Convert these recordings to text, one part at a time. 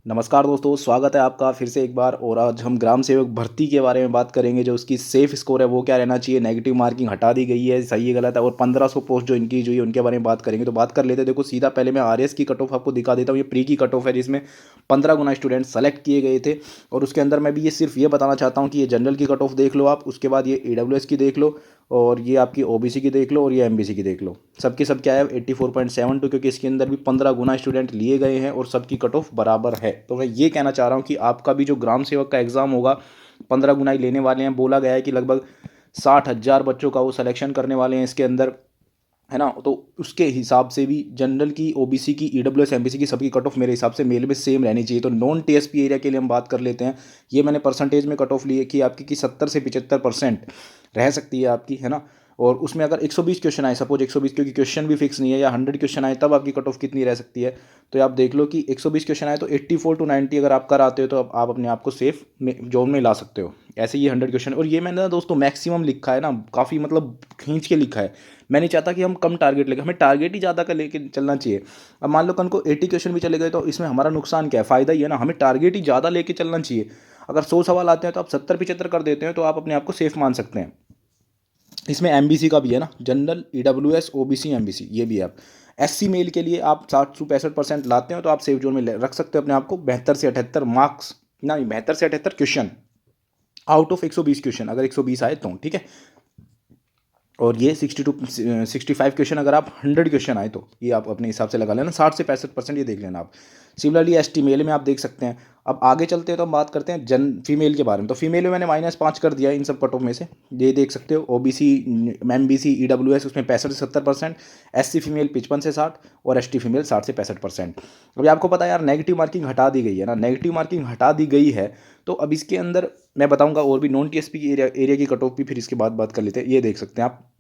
नमस्कार दोस्तों, स्वागत है आपका फिर से एक बार। और आज हम ग्राम सेवक भर्ती के बारे में बात करेंगे। जो उसकी सेफ स्कोर है वो क्या रहना चाहिए, नेगेटिव मार्किंग हटा दी गई है, सही है गलत है, और 1500 पोस्ट जो इंक्रीज हुई है उनके बारे में बात करेंगे। तो बात कर लेते हैं। देखो सीधा पहले मैं आरएस की कट ऑफ आपको दिखा देता हूँ। ये प्री की कट ऑफ है जिसमें 15 गुना स्टूडेंट सेलेक्ट किए गए थे। और उसके अंदर मैं भी ये सिर्फ ये बताना चाहता हूँ कि ये जनरल की कट ऑफ देख लो आप, उसके बाद ये ईडब्ल्यूएस की देख लो, और ये आपकी ओबीसी की देख लो, और ये एमबीसी की देख लो। सबके सब क्या है 84.72, क्योंकि इसके अंदर भी 15 गुना स्टूडेंट लिए गए हैं और सबकी कट ऑफ बराबर है। तो मैं ये कहना चाह रहा हूँ कि आपका भी जो ग्राम सेवक का एग्ज़ाम होगा 15 गुना ही लेने वाले हैं। बोला गया है कि लगभग 60,000 बच्चों का वो सिलेक्शन करने वाले हैं इसके अंदर, है ना। तो उसके हिसाब से भी जनरल की, ओबीसी की, ईडब्ल्यूएस, एमबीसी की सबकी कट ऑफ मेरे हिसाब से मेल में सेम रहनी चाहिए। तो नॉन टीएसपी एरिया के लिए हम बात कर लेते हैं। ये मैंने परसेंटेज में कट ऑफ ली है कि आपकी कि 70 से 75% रह सकती है आपकी, है ना। और उसमें अगर 120 क्वेश्चन आए, सपोज 120, क्योंकि क्वेश्चन भी फिक्स नहीं है, या 100 क्वेश्चन आए, तब आपकी कट ऑफ कितनी रह सकती है। तो आप देख लो कि 120 क्वेश्चन आए तो 84 टू 90 अगर आप कर आते हो तो आप अपने आप को सेफ जोन में ला सकते हो। ऐसे ये 100 क्वेश्चन, और ये मैंने ना दोस्तों मैक्सिमम लिखा है ना, काफ़ी मतलब खींच के लिखा है। मैं नहीं चाहता कि हम कम टारगेट लेके, हमें टारगेट ही ज़्यादा का लेके चलना चाहिए। अब मान लो कल को 80 क्वेश्चन भी चले गए तो इसमें हमारा नुकसान क्या है, फ़ायदा ही है ना। हमें टारगेट ही ज़्यादा लेके चलना चाहिए। अगर 100 सवाल आते हैं तो आप 70-75 कर देते हैं तो आप अपने आप को सेफ मान सकते हैं। इसमें एमबीसी का भी है ना, जनरल, ईडब्ल्यूएस, ओबीसी, एमबीसी, ये भी है। आप एससी मेल के लिए आप 60 से 65% लाते हो तो आप सेफ जोन में रख सकते हो अपने आप को। 72 से 78 मार्क्स, नहीं 72 से 78 क्वेश्चन आउट ऑफ 120 क्वेश्चन, अगर 120 आए तो ठीक है। और ये 65 क्वेश्चन अगर आप 100 क्वेश्चन आए तो ये आप अपने हिसाब से लगा लेना। 60 से 65% ये देख लेना आप। सिमिलरली एसटी मेल में आप देख सकते हैं। अब आगे चलते हैं तो हम बात करते हैं फीमेल के बारे में। तो फीमेल में मैंने -5 कर दिया इन सब कट ऑफ में से। ये देख सकते हो, ओबीसी, एमबीसी, ईडब्ल्यूएस उसमें 65 से 70%, एससी फीमेल 55 से 60, और एसटी फीमेल 60 से 65%। अभी आपको पता है यार, नेगेटिव मार्किंग हटा दी गई है ना, नेगेटिव मार्किंग हटा दी गई है। तो अब इसके अंदर मैं बताऊंगा और भी नॉन टीएसपी की एरिया की कट ऑफ भी फिर इसके बाद बात कर लेते हैं। ये देख सकते हैं आप,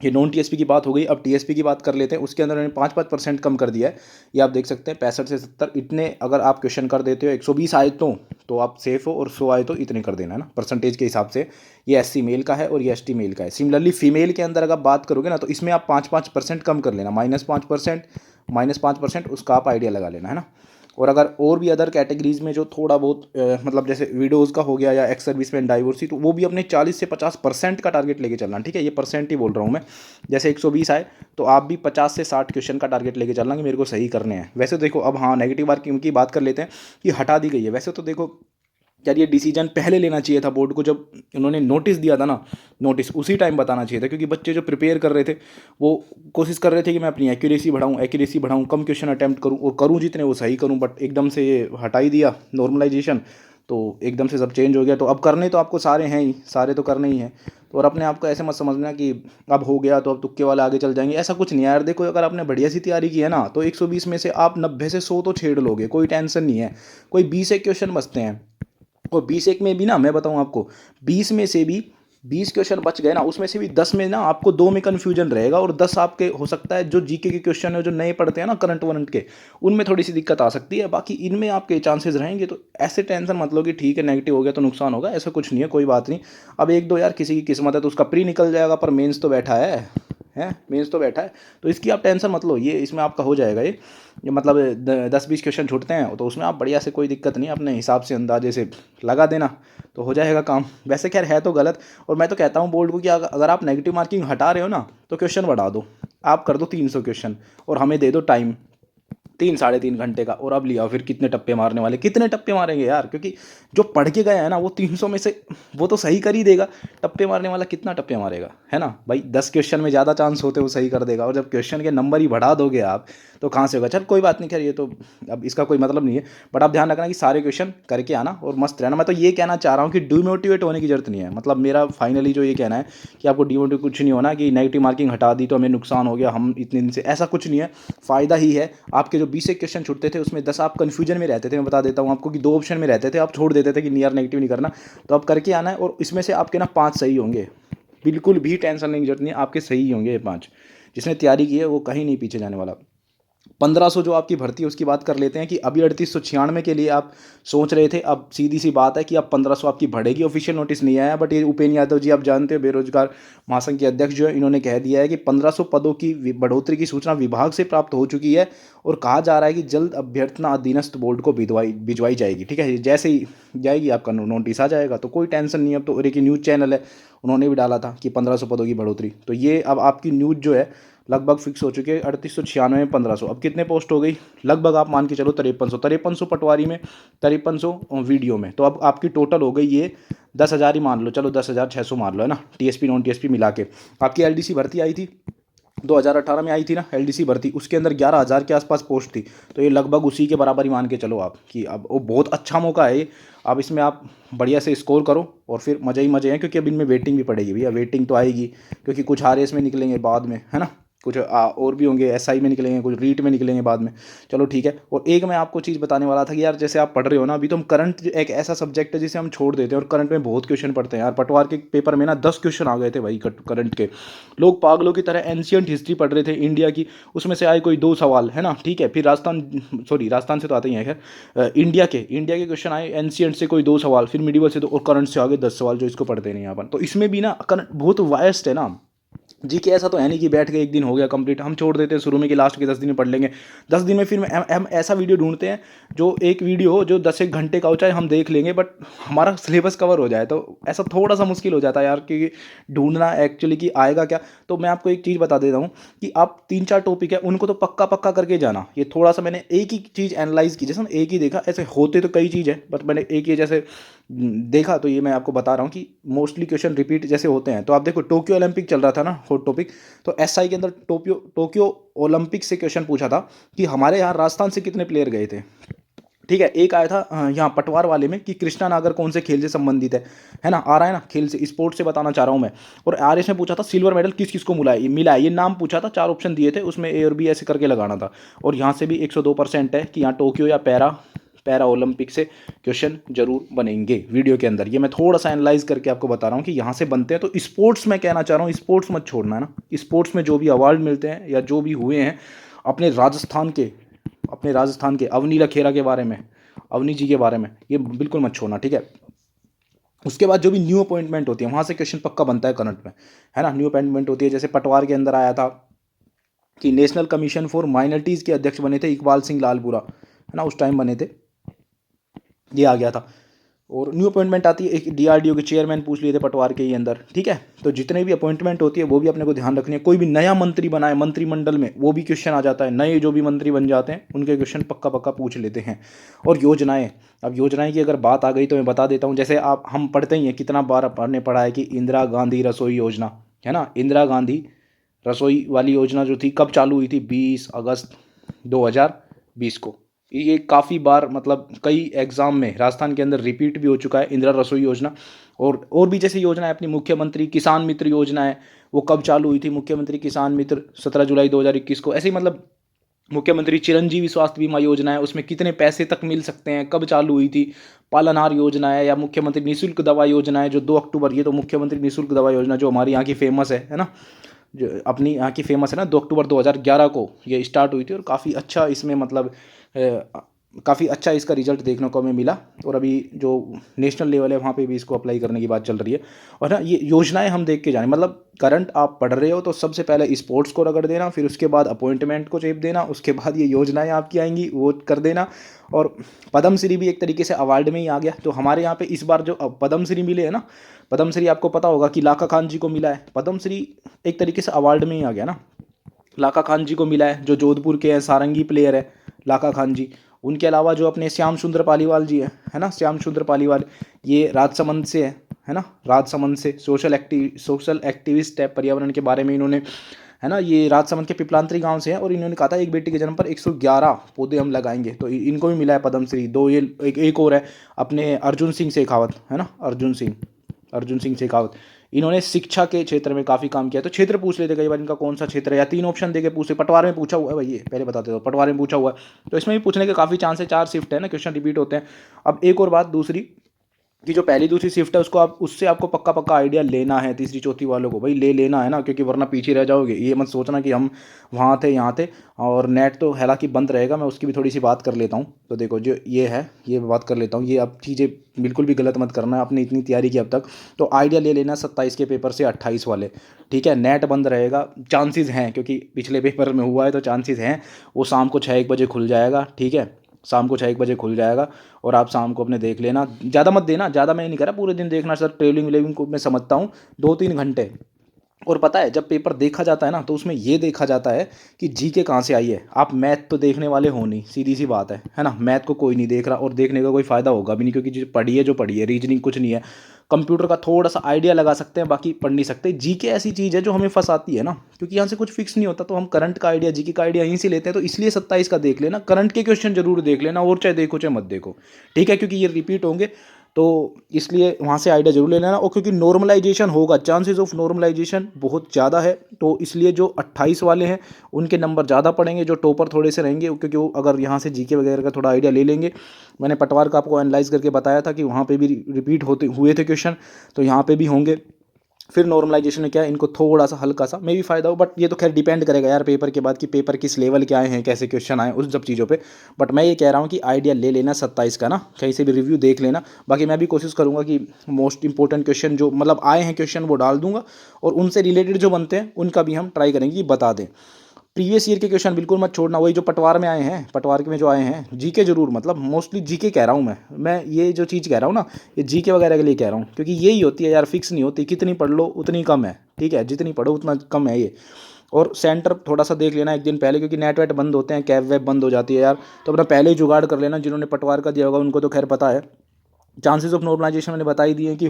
ये नॉन टीएसपी की बात हो गई। अब टीएसपी की बात कर लेते हैं। उसके अंदर उन्होंने 5-5% कम कर दिया है। ये आप देख सकते हैं 65 से 70 इतने अगर आप क्वेश्चन कर देते हो, 120 आए तो आप सेफ हो, और 100 आए तो इतने कर देना, है ना, परसेंटेज के हिसाब से। ये एससी मेल का है और ये एसटी मेल का है। सिमिलरली फीमेल के अंदर अगर बात करोगे ना तो इसमें आप 5-5% कम कर लेना, -5%, -5%, उसका आप आइडिया लगा लेना, है ना। और अगर और भी अदर कैटेगरीज में जो थोड़ा बहुत मतलब जैसे विडोज़ का हो गया या एक्स सर्विसमैन, डाइवोर्सी, तो वो भी अपने 40 से 50% का टारगेट लेके चलना, ठीक है। ये परसेंट ही बोल रहा हूँ मैं। जैसे 120 आए तो आप भी 50 से 60 क्वेश्चन का टारगेट लेके चलना कि मेरे को सही करने हैं। वैसे तो देखो, अब हाँ नेगेटिव मार्किंग की बात कर लेते हैं कि हटा दी गई है। वैसे तो देखो यार, ये डिसीजन पहले लेना चाहिए था बोर्ड को। जब उन्होंने नोटिस दिया था ना, नोटिस उसी टाइम बताना चाहिए था, क्योंकि बच्चे जो प्रिपेयर कर रहे थे वो कोशिश कर रहे थे कि मैं अपनी एक्यूरेसी बढ़ाऊँ, कम क्वेश्चन अटैम्प्ट करूँ, और करूँ जितने वो सही करूँ। बट एकदम से ये हटा ही दिया नॉर्मलाइजेशन, तो एकदम से सब चेंज हो गया। तो अब करने तो आपको सारे हैं ही, सारे तो करने ही हैं। तो और अपने आप को ऐसे मत समझना कि अब हो गया तो अब तुक्के वाले आगे चल जाएंगे, ऐसा कुछ नहीं है यार। देखो अगर आपने बढ़िया सी तैयारी की है ना तो 120 में से आप 90 से 100 तो छेड़ लोगे, कोई टेंशन नहीं है। कोई 20 एक क्वेश्चन बचते हैं, और 20 एक में भी ना, मैं बताऊं आपको, 20 में से भी 20 क्वेश्चन बच गए ना, उसमें से भी 10 में ना आपको 2 में कन्फ्यूजन रहेगा, और 10 आपके हो सकता है जो जीके के क्वेश्चन है, जो नए पढ़ते हैं ना करंट वरंट के, उनमें थोड़ी सी दिक्कत आ सकती है। बाकी इनमें आपके चांसेस रहेंगे। तो ऐसे टेंशन मत लो कि ठीक है नेगेटिव हो गया तो नुकसान होगा, ऐसा कुछ नहीं है, कोई बात नहीं। अब एक दो यार किसी की किस्मत है तो उसका प्री निकल जाएगा, पर मेंस तो बैठा है मेंस तो बैठा है। तो इसकी आप टेंशन मत लो, ये इसमें आपका हो जाएगा। ये मतलब 10-20 क्वेश्चन छूटते हैं तो उसमें आप बढ़िया से, कोई दिक्कत नहीं, अपने हिसाब से अंदाजे से लगा देना तो हो जाएगा काम। वैसे खैर है तो गलत, और मैं तो कहता हूँ बोर्ड को कि अगर आप नेगेटिव मार्किंग हटा रहे हो ना तो क्वेश्चन बढ़ा दो, आप कर दो 300 क्वेश्चन, और हमें दे दो टाइम 3-3.5 घंटे का। और अब लिया फिर कितने टप्पे मारने वाले, कितने टप्पे मारेंगे यार, क्योंकि जो पढ़ के गया है ना वो 300 में से वो तो सही कर ही देगा। टप्पे मारने वाला कितना टप्पे मारेगा, है ना भाई। 10 क्वेश्चन में ज़्यादा चांस होते वो सही कर देगा, और जब क्वेश्चन के नंबर ही बढ़ा दोगे आप तो कहाँ से होगा। चल कोई बात नहीं, खैर ये तो अब इसका कोई मतलब नहीं है। बट आप ध्यान रखना कि सारे क्वेश्चन करके आना और मस्त रहना। मैं तो ये कहना चाह रहा हूँ कि डिमोटिवेट होने की जरूरत नहीं है। मतलब मेरा फाइनली जो ये कहना है कि आपको डिमोटिवेट कुछ नहीं होना कि नेगेटिव मार्किंग हटा दी तो हमें नुकसान हो गया, हम इतने दिन से, ऐसा कुछ नहीं है। फ़ायदा ही है। आपके जो 20 एक क्वेश्चन छूटते थे उसमें 10 आप कन्फ्यूजन में रहते थे। मैं बता देता हूँ आपको कि 2 ऑप्शन में रहते थे, आप छोड़ देते थे कि नहीं यार नेगेटिव नहीं करना। तो आप करके आना है, और इसमें से आपके ना 5 सही होंगे। बिल्कुल भी टेंशन लेने की जरूरत नहीं है, आपके सही ही होंगे ये 5। जिसने तैयारी की है वो कहीं नहीं पीछे जाने वाला। 1500 जो आपकी भर्ती है उसकी बात कर लेते हैं कि अभी 3896 के लिए आप सोच रहे थे, अब सीधी सी बात है कि अब 1500 आपकी बढ़ेगी। ऑफिशियल नोटिस नहीं आया, बट ये उपेंद्र यादव जी आप जानते हो बेरोजगार महासंघ के अध्यक्ष जो है, इन्होंने कह दिया है कि 1500 पदों की बढ़ोतरी की सूचना विभाग से प्राप्त हो चुकी है और कहा जा रहा है कि जल्द अभ्यर्थना अधीनस्थ बोर्ड को भिजवाई जाएगी। ठीक है, जैसे ही जाएगी आपका नोटिस आ जाएगा, तो कोई टेंशन नहीं है। अब तो और एक न्यूज़ चैनल है, उन्होंने भी डाला था कि 1500 पदों की बढ़ोतरी, तो ये अब आपकी न्यूज़ जो है लगभग फिक्स हो चुकी है। 3896 में 1500, अब कितने पोस्ट हो गई, लगभग आप मान के चलो 5300 पटवारी में, 5300 वीडियो में, तो अब आपकी टोटल हो गई ये 10,000 ही मान लो, चलो 10,600 मान लो, है ना, टीएसपी नॉन टीएसपी मिला के। आपकी एलडीसी भर्ती आई थी 2018 में आई थी ना एलडीसी भर्ती, उसके अंदर 11,000 के आसपास पोस्ट थी, तो ये लगभग उसी के बराबर ही मान के चलो आप कि अब वो बहुत अच्छा मौका है ये। अब इसमें आप बढ़िया से स्कोर करो और फिर मज़े ही मज़े हैं, क्योंकि अब इनमें वेटिंग भी पड़ेगी भैया, वेटिंग तो आएगी, क्योंकि कुछ आरएस में निकलेंगे बाद में, है ना, कुछ और भी होंगे, एसआई में निकलेंगे, कुछ रीट में निकलेंगे बाद में। चलो ठीक है। और एक मैं आपको चीज़ बताने वाला था कि यार जैसे आप पढ़ रहे हो ना, अभी तो हम करंट एक ऐसा सब्जेक्ट है जिसे हम छोड़ देते हैं, और करंट में बहुत क्वेश्चन पढ़ते हैं यार। पटवार के पेपर में ना 10 क्वेश्चन आ गए थे भाई करंट के, लोग पागलों की तरह एंशियंट हिस्ट्री पढ़ रहे थे इंडिया की, उसमें से आए कोई 2 सवाल, है ना, ठीक है। फिर राजस्थान से तो आते ही हैं खैर, इंडिया के क्वेश्चन आए एंशियंट से कोई 2 सवाल, फिर मिडिवल से 2, और करंट से आगे 10 सवाल जो इसको पढ़ते नहीं अपन। तो इसमें भी ना करंट बहुत वायस्ड है ना जी, कि ऐसा तो है नहीं कि बैठ के एक दिन हो गया कंप्लीट, हम छोड़ देते हैं शुरू में कि लास्ट के 10 दिन में पढ़ लेंगे। 10 दिन में फिर हम ऐसा वीडियो ढूंढते हैं जो एक वीडियो जो 10 एक घंटे का हो चाहे हम देख लेंगे, बट हमारा सिलेबस कवर हो जाए, तो ऐसा थोड़ा सा मुश्किल हो जाता है यार कि ढूंढना एक्चुअली कि आएगा क्या। तो मैं आपको एक चीज़ बता देता हूँ कि आप 3-4 टॉपिक है उनको तो पक्का पक्का करके जाना। ये थोड़ा सा मैंने एक ही चीज़ एनालाइज की, जैसे हम एक ही देखा, ऐसे होते तो कई चीज़ है, बट मैंने एक ही जैसे देखा, तो ये मैं आपको बता रहा हूँ कि मोस्टली क्वेश्चन रिपीट जैसे होते हैं। तो आप देखो टोक्यो ओलंपिक चल रहा था ना हॉट टॉपिक, तो एसआई के अंदर टोक्यो ओलंपिक से क्वेश्चन पूछा था कि हमारे यहाँ राजस्थान से कितने प्लेयर गए थे। ठीक है, एक आया था यहाँ पटवार वाले में कि कृष्णा नागर कौन से खेल से संबंधित है ना, आ रहा है ना, खेल से स्पोर्ट्स से बताना चाह रहा हूँ मैं। और आरएस में पूछा था सिल्वर मेडल किस किस को मिला है, ये नाम पूछा था, 4 ऑप्शन दिए थे, उसमें ए और बी ऐसे करके लगाना था। और यहाँ से भी 102% है कि यहाँ टोक्यो या पैरा ओलंपिक से क्वेश्चन जरूर बनेंगे वीडियो के अंदर। ये मैं थोड़ा सा एनालाइज करके आपको बता रहा हूँ कि यहाँ से बनते हैं। तो स्पोर्ट्स में कहना चाह रहा हूँ, स्पोर्ट्स मत छोड़ना है ना, स्पोर्ट्स में जो भी अवार्ड मिलते हैं या जो भी हुए हैं अपने राजस्थान के अवनी लखेरा के बारे में, अवनी जी के बारे में, ये बिल्कुल मत छोड़ना, ठीक है। उसके बाद जो भी न्यू अपॉइंटमेंट होती है वहाँ से क्वेश्चन पक्का बनता है करंट में, है ना। न्यू अपॉइंटमेंट होती है, जैसे पटवार के अंदर आया था कि नेशनल कमीशन फॉर माइनॉरिटीज़ के अध्यक्ष बने थे इकबाल सिंह लालपुरा, है ना, उस टाइम बने थे, ये आ गया था। और न्यू अपॉइंटमेंट आती है, एक डीआरडीओ के चेयरमैन पूछ लिए थे पटवार के ही अंदर, ठीक है। तो जितने भी अपॉइंटमेंट होती है वो भी अपने को ध्यान रखनी है। कोई भी नया मंत्री बनाए मंत्रिमंडल में, वो भी क्वेश्चन आ जाता है, नए जो भी मंत्री बन जाते हैं उनके क्वेश्चन पक्का पक्का पूछ लेते हैं। और योजनाएं, अब योजनाएं की अगर बात आ गई तो मैं बता देता हूँ, जैसे हम पढ़ते ही हैं, कितना बार आपने पढ़ा है कि इंदिरा गांधी रसोई योजना, है ना, इंदिरा गांधी रसोई वाली योजना जो थी कब चालू हुई थी, 20 अगस्त 2020 को। ये काफ़ी बार मतलब कई एग्ज़ाम में राजस्थान के अंदर रिपीट भी हो चुका है इंदिरा रसोई योजना। और भी जैसे योजना है अपनी मुख्यमंत्री किसान मित्र योजना है, वो कब चालू हुई थी, मुख्यमंत्री किसान मित्र 17 जुलाई 2021 को। ऐसे ही मतलब मुख्यमंत्री चिरंजीवी स्वास्थ्य बीमा योजना है, उसमें कितने पैसे तक मिल सकते हैं, कब चालू हुई थी। पालनहार योजना है, या मुख्यमंत्री निःशुल्क दवा योजना है जो 2 अक्टूबर, ये तो मुख्यमंत्री निःशुल्क दवा योजना जो हमारी यहाँ की फेमस है ना, जो अपनी यहाँ की फेमस है ना, 2 अक्टूबर 2011 को ये स्टार्ट हुई थी। और काफ़ी अच्छा इसमें मतलब काफ़ी अच्छा इसका रिजल्ट देखने को हमें मिला। और अभी जो नेशनल लेवल है वहाँ पे भी इसको अप्लाई करने की बात चल रही है। और ना ये योजनाएं हम देख के जाने, मतलब करंट आप पढ़ रहे हो तो सबसे पहले स्पोर्ट्स को रगड़ देना, फिर उसके बाद अपॉइंटमेंट को चेप देना, उसके बाद ये योजनाएं आपकी आएंगी वो कर देना। और पद्मश्री भी एक तरीके से अवार्ड में ही आ गया। तो हमारे यहाँ पे इस बार जो पद्मश्री मिले है ना, पद्मश्री आपको पता होगा कि लाका खान जी को मिला है, पद्मश्री एक तरीके से अवार्ड में ही आ गया ना। लाका खान जी को मिला है जो जोधपुर के हैं, सारंगी प्लेयर है लाका खान जी। उनके अलावा जो अपने श्याम सुंदर पालीवाल जी है ना, श्याम सुंदर पालीवाल, ये राजसमंद से है ना, राजसमंद से सोशल एक्टिविस्ट है, पर्यावरण के बारे में इन्होंने, है ना, ये राजसमंद के पिपलांतरी गांव से हैं। और इन्होंने कहा था एक बेटी के जन्म पर 111 पौधे हम लगाएंगे, तो इनको भी मिला है पद्मश्री। दो ये एक और है अपने अर्जुन सिंह शेखावत, है ना, अर्जुन सिंह शेखावत, इन्होंने शिक्षा के क्षेत्र में काफ़ी काम किया। तो क्षेत्र पूछ लेते कई बार इनका कौन सा क्षेत्र है, या 3 ऑप्शन देके पूछे। पटवार में पूछा हुआ है भाई, ये पहले बताते हो, पटवार में पूछा हुआ है, तो इसमें भी पूछने के काफ़ी चांस है। 4 शिफ्ट है ना, क्वेश्चन रिपीट होते हैं। अब एक और बात दूसरी कि जो पहली दूसरी शिफ्ट है उसको आप उससे आपको पक्का पक्का आइडिया लेना है, तीसरी चौथी वालों को भाई ले लेना है ना, क्योंकि वरना पीछे रह जाओगे। ये मत सोचना कि हम वहाँ थे यहाँ थे। और नेट तो हालांकि बंद रहेगा, मैं उसकी भी थोड़ी सी बात कर लेता हूँ। तो देखो जो ये है ये बात कर लेता हूँ, ये अब चीज़ें बिल्कुल भी गलत मत करना है, आपने इतनी तैयारी की अब तक। तो आइडिया ले लेना 27 के पेपर से 28 वाले, ठीक है। नेट बंद रहेगा, चांसेस हैं क्योंकि पिछले पेपर में हुआ है तो चांसेस हैं। वो शाम को 6-1 बजे खुल जाएगा, ठीक है। शाम को 6-1 बजे खुल जाएगा। और आप शाम को अपने देख लेना, ज़्यादा मत देना, ज़्यादा मैं नहीं कह रहा पूरे दिन देखना सर, ट्रेलिंग वेलिंग को मैं समझता हूँ 2-3 घंटे। और पता है जब पेपर देखा जाता है ना तो उसमें ये देखा जाता है कि जीके कहाँ से आई है। आप मैथ तो देखने वाले हो नहीं, सीधी सी बात है ना। मैथ को कोई नहीं देख रहा और देखने का कोई फ़ायदा होगा भी नहीं, क्योंकि जो पढ़ी है रीजनिंग कुछ नहीं है। कंप्यूटर का थोड़ा सा आइडिया लगा सकते हैं, बाकी पढ़ नहीं सकते। जीके ऐसी चीज़ है जो हमें फंसाती है ना, क्योंकि यहाँ से कुछ फिक्स नहीं होता। तो हम करंट का आइडिया, जीके का आइडिया यहीं से लेते हैं। तो इसलिए 27 का देख लेना, करंट के क्वेश्चन जरूर देख लेना, और चाहे देखो चाहे मत देखो, ठीक है, क्योंकि ये रिपीट होंगे। तो इसलिए वहाँ से आइडिया जरूर ले लेना। और क्योंकि नॉर्मलाइजेशन होगा, चांसेस ऑफ नॉर्मलाइजेशन बहुत ज़्यादा है, तो इसलिए जो 28 वाले हैं उनके नंबर ज़्यादा पड़ेंगे, जो टॉपर थोड़े से रहेंगे, क्योंकि वो अगर यहाँ से जीके वगैरह का थोड़ा आइडिया ले लेंगे। मैंने पटवार का आपको एनालाइज करके बताया था कि वहाँ पे भी रिपीट होते हुए थे क्वेश्चन, तो यहाँ पे भी होंगे। फिर नॉर्मलाइजेशन में क्या है, इनको थोड़ा सा हल्का सा मे भी फ़ायदा हो, बट ये तो खैर डिपेंड करेगा यार पेपर के बाद कि पेपर किस लेवल के आए हैं, कैसे क्वेश्चन आए, उस सब चीज़ों पे। बट मैं ये कह रहा हूँ कि आइडिया ले लेना 27 का ना, कहीं से भी रिव्यू देख लेना। बाकी मैं भी कोशिश करूँगा कि मोस्ट इंपॉर्टेंट क्वेश्चन जो मतलब आए हैं क्वेश्चन वो डाल दूंगा, और उनसे रिलेटेड जो बनते हैं उनका भी हम ट्राई करेंगे कि बता दें। प्रीवियस ईयर के क्वेश्चन बिल्कुल मत छोड़ना, वही जो पटवार में आए हैं, पटवार के में जो आए हैं जीके जरूर, मतलब मोस्टली जीके कह रहा हूँ मैं ये जो चीज़ कह रहा हूँ ना, ये जीके वगैरह के लिए कह रहा हूँ, क्योंकि यही होती है यार, फिक्स नहीं होती, कितनी पढ़ लो उतनी कम है, ठीक है, जितनी पढ़ो उतना कम है ये। और सेंटर थोड़ा सा देख लेना एक दिन पहले, क्योंकि नेट वेट बंद होते हैं, कैब वेब बंद हो जाती है यार। तो अपना पहले ही जुगाड़ कर लेना, जिन्होंने पटवार का दिया होगा उनको तो खैर पता है। चांसेस ऑफ नॉर्मलाइजेशन मैंने बता ही दिए हैं कि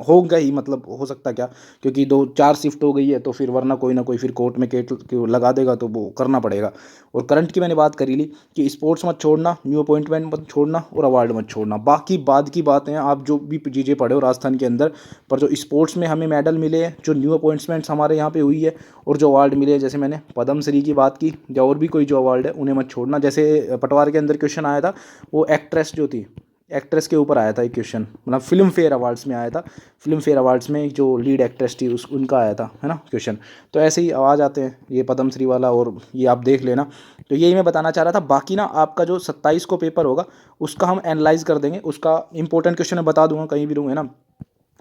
होगा ही, मतलब हो सकता क्या, क्योंकि 2-4 शिफ्ट हो गई है तो फिर वरना कोई ना कोई फिर कोर्ट में केट लगा देगा, तो वो करना पड़ेगा। और करंट की मैंने बात करी ली कि स्पोर्ट्स मत छोड़ना, न्यू अपॉइंटमेंट मत छोड़ना, और अवार्ड मत छोड़ना। बाकी बाद की बातें हैं, आप जो भी चीज़ें पढ़े हो राजस्थान के अंदर, पर जो स्पोर्ट्स में हमें मेडल मिले हैं, जो न्यू अपॉइंटमेंट्स हमारे यहाँ पे हुई है, और जो अवार्ड मिले हैं, जैसे मैंने पद्म श्री की बात की, या और भी कोई जो अवार्ड है उन्हें मत छोड़ना। जैसे पटवार के अंदर क्वेश्चन आया था, वो एक्ट्रेस जो थी, एक्ट्रेस के ऊपर आया था एक क्वेश्चन, मतलब फिल्म फेयर अवार्ड्स में आया था। फिल्म फेयर अवार्ड्स में जो लीड एक्ट्रेस थी उस उनका आया था, है ना, क्वेश्चन। तो ऐसे ही आ जाते हैं ये पद्मश्री वाला, और ये आप देख लेना। तो यही मैं बताना चाह रहा था। बाकी ना आपका जो 27 को पेपर होगा उसका हम एनालाइज कर देंगे, उसका इंपॉर्टेंट क्वेश्चन मैं बता दूंगा, कहीं भी रहूँगा ना।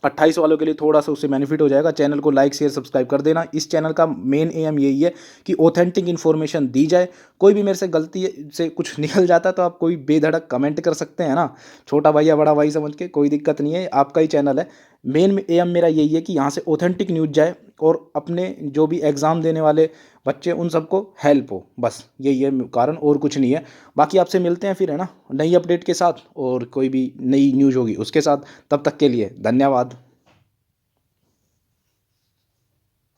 28 वालों के लिए थोड़ा सा उससे बेनिफिट हो जाएगा। चैनल को लाइक शेयर सब्सक्राइब कर देना। इस चैनल का मेन एम यही है कि ऑथेंटिक इन्फॉर्मेशन दी जाए। कोई भी मेरे से गलती से कुछ निकल जाता है तो आप कोई बेधड़क कमेंट कर सकते हैं ना, छोटा भाई या बड़ा भाई समझ के, कोई दिक्कत नहीं है, आपका ही चैनल है। मेन एम मेरा यही है कि यहाँ से ऑथेंटिक न्यूज़ जाए, और अपने जो भी एग्ज़ाम देने वाले बच्चे उन सबको हेल्प हो, बस यही है कारण, और कुछ नहीं है। बाकी आपसे मिलते हैं फिर, है ना, नई अपडेट के साथ, और कोई भी नई न्यूज़ होगी उसके साथ। तब तक के लिए धन्यवाद।